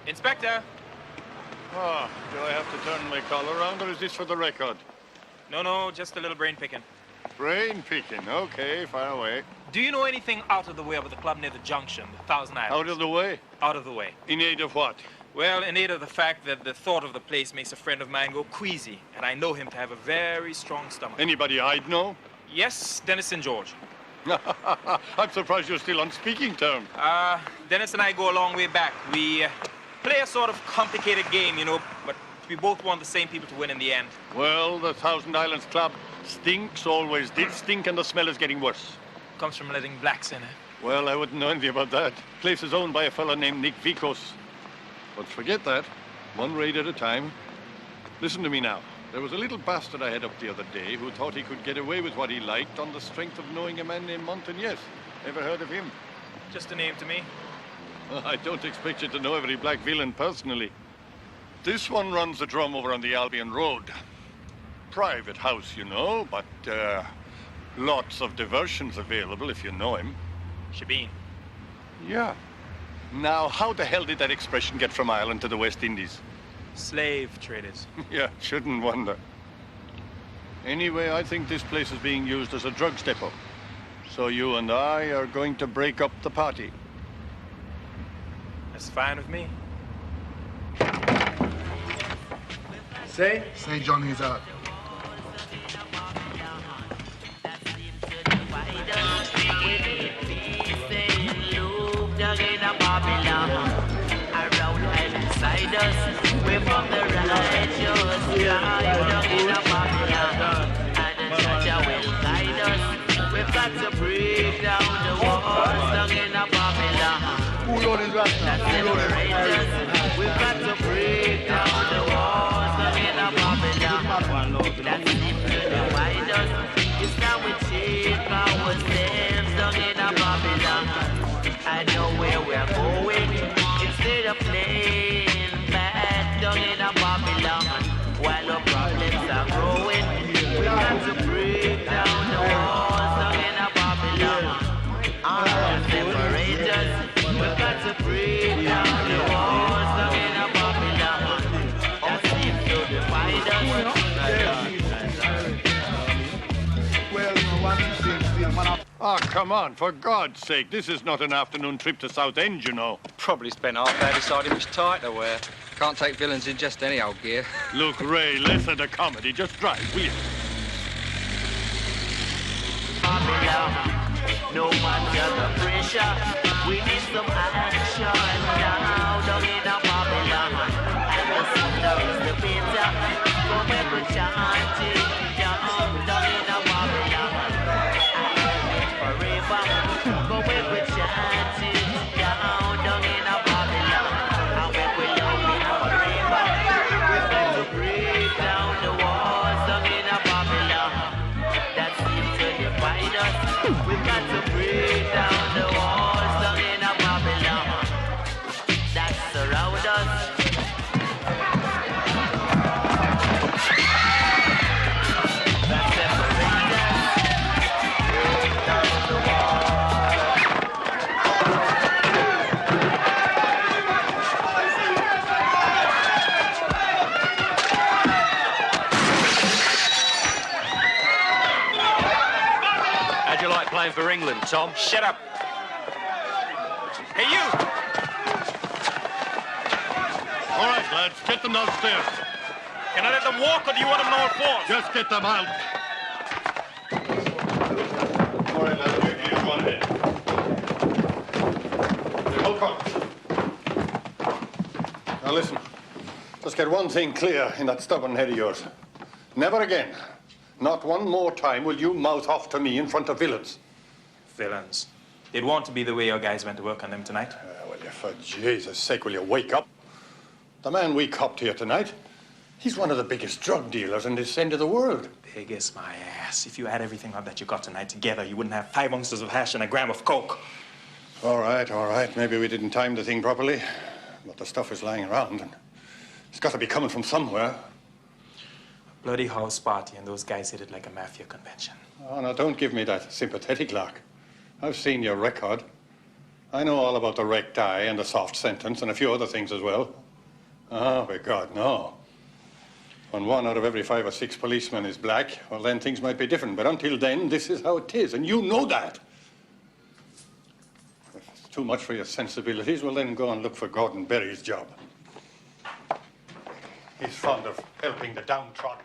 Inspector! Ah, do I have to turn my collar around, or is this for the record? No, just a little brain picking. Brain picking, okay, fire away. Do you know anything out of the way about the club near the junction, the Thousand Islands? Out of the way? Out of the way. In aid of what? Well, in aid of the fact that the thought of the place makes a friend of mine go queasy, and I know him to have a very strong stomach. Anybody I'd know? Yes, Dennis St. George. I'm surprised you're still on speaking terms. Dennis and I go a long way back. We play a sort of complicated game, you know, but we both want the same people to win in the end. Well, the Thousand Islands Club stinks, always did stink, and the smell is getting worse. Comes from letting blacks in, eh? Well, I wouldn't know anything about that. Place is owned by a fellow named Nick Vikos. But forget that. One raid at a time. Listen to me now. There was a little bastard I had up the other day who thought he could get away with what he liked on the strength of knowing a man named Montagnez. Ever heard of him? Just a name to me. I don't expect you to know every black villain personally. This one runs the drum over on the Albion Road. Private house, you know, but lots of diversions available if you know him. Shabin. Yeah. Now, how the hell did that expression get from Ireland to the West Indies? Slave traders. Yeah, shouldn't wonder. Anyway, I think this place is being used as a drugs depot. So you and I are going to break up the party. That's fine with me. Say Johnny's out. We're from the righteous tribe down in a Babylon, and the judge will guide us. We've got to break down the walls down in a Babylon. That separate us. We've got to break down the walls down in a Babylon. That seems to divide us. It's time we take ourselves down in a Babylon. I know where we're going instead of playing down in a Babylon, while the problems are growing. We got to break down the walls down in a Babylon. Separate us. We got to break down the walls down in a Babylon. That seems to divide us. Oh, come on, for God's sake. This is not an afternoon trip to Southend, you know. probably spent half hour deciding which tie to wear. Can't take villains in just any old gear. Look, Ray, less of the comedy. Just drive, will you? No matter the pressure, we need some action now down in a Babylon. And the sooner is the better. Come every chanting down in a Babylon. And forever. Come every chanting down in a Babylon. And when we love me forever, we've got to break down the walls down in a Babylon. That seems to divide us. We've got to break down the walls down in a Babylon that surround us. That separate us. Break down the walls. How'd you like playing for England, Tom? Shut up. Hey, you! All right, lads, get them downstairs. Can I let them walk, or do you want them on all fours? Just get them out. All right, lads, you go on ahead. Wolcott. Now, listen. Just get one thing clear in that stubborn head of yours. Never again, not one more time, will you mouth off to me in front of villains. Villains. They'd want to be the way your guys went to work on them tonight. Well, for Jesus' sake, will you wake up? The man we copped here tonight, he's one of the biggest drug dealers in this end of the world. Biggest my ass. If you had everything that you got tonight together, you wouldn't have 5 ounces of hash and a gram of coke. All right. Maybe we didn't time the thing properly. But the stuff is lying around, and it's got to be coming from somewhere. Bloody house party, and those guys hit it like a mafia convention. Oh, now, don't give me that sympathetic lark. I've seen your record. I know all about the wrecked eye and the soft sentence and a few other things as well. Oh, by God, no. When 1 out of every 5 or 6 policemen is black, well, then things might be different. But until then, this is how it is, and you know that. If it's too much for your sensibilities, well, then go and look for Gordon Berry's job. He's fond of helping the downtrodden.